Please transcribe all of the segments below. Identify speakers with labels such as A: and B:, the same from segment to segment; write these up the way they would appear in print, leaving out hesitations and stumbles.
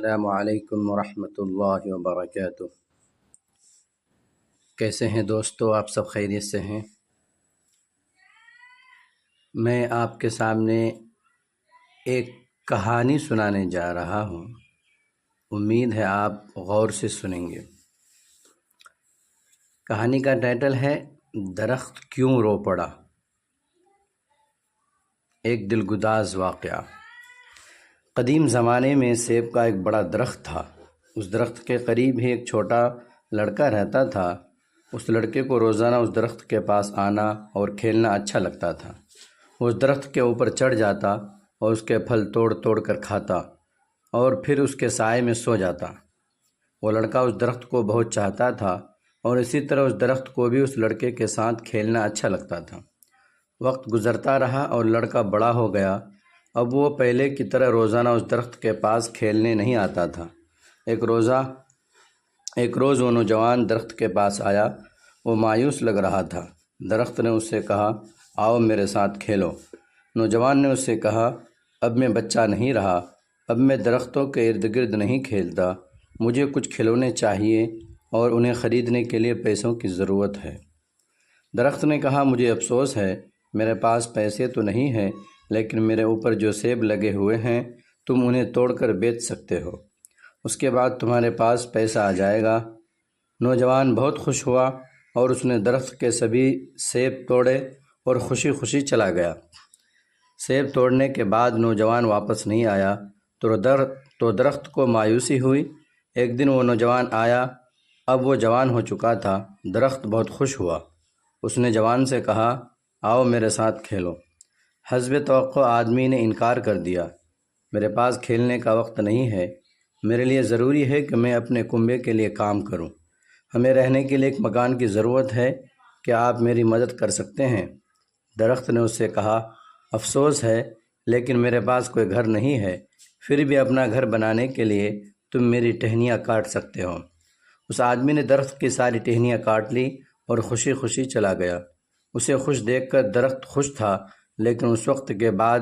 A: السلام علیکم ورحمۃ اللہ وبرکاتہ۔ کیسے ہیں دوستو؟ آپ سب خیریت سے ہیں؟ میں آپ کے سامنے ایک کہانی سنانے جا رہا ہوں، امید ہے آپ غور سے سنیں گے۔ کہانی کا ٹائٹل ہے درخت کیوں رو پڑا۔ ایک دلگداز واقعہ۔ قدیم زمانے میں سیب کا ایک بڑا درخت تھا۔ اس درخت کے قریب ہی ایک چھوٹا لڑکا رہتا تھا۔ اس لڑکے کو روزانہ اس درخت کے پاس آنا اور کھیلنا اچھا لگتا تھا۔ وہ اس درخت کے اوپر چڑھ جاتا اور اس کے پھل توڑ توڑ کر کھاتا اور پھر اس کے سائے میں سو جاتا۔ وہ لڑکا اس درخت کو بہت چاہتا تھا اور اسی طرح اس درخت کو بھی اس لڑکے کے ساتھ کھیلنا اچھا لگتا تھا۔ وقت گزرتا رہا اور لڑکا بڑا ہو گیا۔ اب وہ پہلے کی طرح روزانہ اس درخت کے پاس کھیلنے نہیں آتا تھا۔ ایک روز وہ نوجوان درخت کے پاس آیا۔ وہ مایوس لگ رہا تھا۔ درخت نے اس سے کہا، آؤ میرے ساتھ کھیلو۔ نوجوان نے اس سے کہا، اب میں بچہ نہیں رہا، اب میں درختوں کے ارد گرد نہیں کھیلتا، مجھے کچھ کھلونے چاہیے اور انہیں خریدنے کے لیے پیسوں کی ضرورت ہے۔ درخت نے کہا، مجھے افسوس ہے، میرے پاس پیسے تو نہیں ہیں، لیکن میرے اوپر جو سیب لگے ہوئے ہیں تم انہیں توڑ کر بیچ سکتے ہو، اس کے بعد تمہارے پاس پیسہ آ جائے گا۔ نوجوان بہت خوش ہوا اور اس نے درخت کے سبھی سیب توڑے اور خوشی خوشی چلا گیا۔ سیب توڑنے کے بعد نوجوان واپس نہیں آیا تو درخت کو مایوسی ہوئی۔ ایک دن وہ نوجوان آیا۔ اب وہ جوان ہو چکا تھا۔ درخت بہت خوش ہوا۔ اس نے جوان سے کہا، آؤ میرے ساتھ کھیلو۔ حسب توقع آدمی نے انکار کر دیا۔ میرے پاس کھیلنے کا وقت نہیں ہے، میرے لیے ضروری ہے کہ میں اپنے کنبے کے لیے کام کروں، ہمیں رہنے کے لیے ایک مکان کی ضرورت ہے، کیا آپ میری مدد کر سکتے ہیں؟ درخت نے اس سے کہا، افسوس ہے لیکن میرے پاس کوئی گھر نہیں ہے، پھر بھی اپنا گھر بنانے کے لیے تم میری ٹہنیاں کاٹ سکتے ہو۔ اس آدمی نے درخت کی ساری ٹہنیاں کاٹ لی اور خوشی خوشی چلا گیا۔ اسے خوش دیکھ کر درخت خوش تھا، لیکن اس وقت کے بعد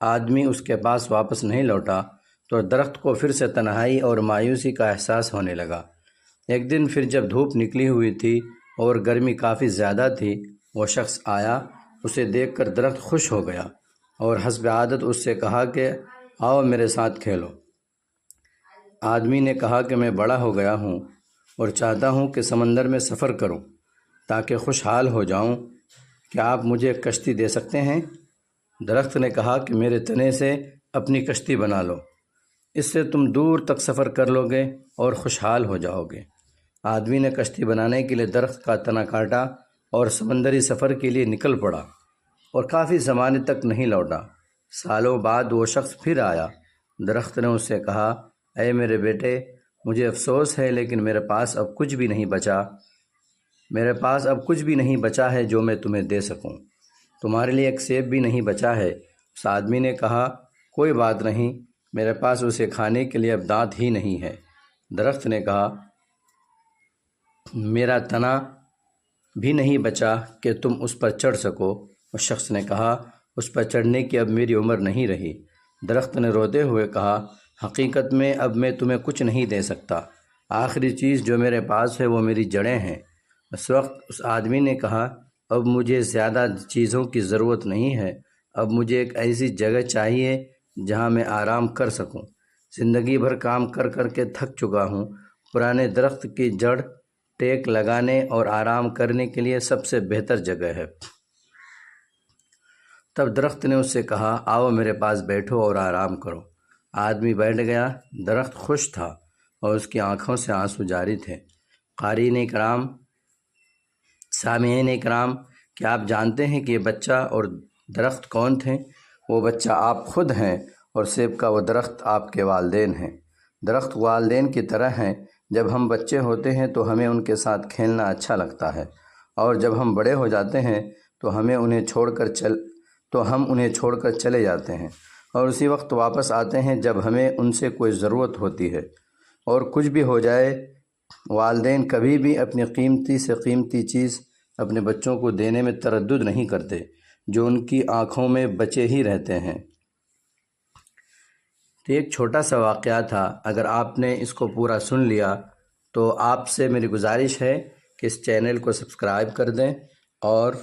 A: آدمی اس کے پاس واپس نہیں لوٹا تو درخت کو پھر سے تنہائی اور مایوسی کا احساس ہونے لگا۔ ایک دن پھر جب دھوپ نکلی ہوئی تھی اور گرمی کافی زیادہ تھی، وہ شخص آیا۔ اسے دیکھ کر درخت خوش ہو گیا اور حسب عادت اس سے کہا کہ آؤ میرے ساتھ کھیلو۔ آدمی نے کہا کہ میں بڑا ہو گیا ہوں اور چاہتا ہوں کہ سمندر میں سفر کروں تاکہ خوشحال ہو جاؤں، کیا آپ مجھے ایک کشتی دے سکتے ہیں؟ درخت نے کہا کہ میرے تنے سے اپنی کشتی بنا لو، اس سے تم دور تک سفر کر لو گے اور خوشحال ہو جاؤ گے۔ آدمی نے کشتی بنانے کے لیے درخت کا تنا کاٹا اور سمندری سفر کے لیے نکل پڑا اور کافی زمانے تک نہیں لوٹا۔ سالوں بعد وہ شخص پھر آیا۔ درخت نے اس سے کہا، اے میرے بیٹے، مجھے افسوس ہے لیکن میرے پاس اب کچھ بھی نہیں بچا ہے جو میں تمہیں دے سکوں، تمہارے لیے ایک سیب بھی نہیں بچا ہے۔ اس آدمی نے کہا، کوئی بات نہیں، میرے پاس اسے کھانے کے لیے اب دانت ہی نہیں ہے۔ درخت نے کہا، میرا تنا بھی نہیں بچا کہ تم اس پر چڑھ سکو۔ اس شخص نے کہا، اس پر چڑھنے کی اب میری عمر نہیں رہی۔ درخت نے روتے ہوئے کہا، حقیقت میں اب میں تمہیں کچھ نہیں دے سکتا، آخری چیز جو میرے پاس ہے وہ میری جڑیں ہیں۔ اس وقت اس آدمی نے کہا، اب مجھے زیادہ چیزوں کی ضرورت نہیں ہے، اب مجھے ایک ایسی جگہ چاہیے جہاں میں آرام کر سکوں، زندگی بھر کام کر کر کے تھک چکا ہوں، پرانے درخت کی جڑ ٹیک لگانے اور آرام کرنے کے لیے سب سے بہتر جگہ ہے۔ تب درخت نے اس سے کہا، آؤ میرے پاس بیٹھو اور آرام کرو۔ آدمی بیٹھ گیا۔ درخت خوش تھا اور اس کی آنکھوں سے آنسو جاری تھے۔ قارئین اکرام، سامعین اکرام، کیا آپ جانتے ہیں کہ یہ بچہ اور درخت کون تھے؟ وہ بچہ آپ خود ہیں اور سیب کا وہ درخت آپ کے والدین ہیں۔ درخت والدین کی طرح ہیں۔ جب ہم بچے ہوتے ہیں تو ہمیں ان کے ساتھ کھیلنا اچھا لگتا ہے، اور جب ہم بڑے ہو جاتے ہیں تو ہم انہیں چھوڑ کر چلے جاتے ہیں، اور اسی وقت واپس آتے ہیں جب ہمیں ان سے کوئی ضرورت ہوتی ہے۔ اور کچھ بھی ہو جائے، والدین کبھی بھی اپنی قیمتی سے قیمتی چیز اپنے بچوں کو دینے میں تردد نہیں کرتے، جو ان کی آنکھوں میں بچے ہی رہتے ہیں۔ تو یہ ایک چھوٹا سا واقعہ تھا، اگر آپ نے اس کو پورا سن لیا تو آپ سے میری گزارش ہے کہ اس چینل کو سبسکرائب کر دیں اور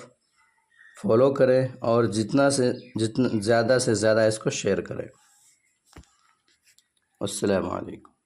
A: فالو کریں، اور جتنا زیادہ سے زیادہ اس کو شیئر کریں۔ السلام علیکم۔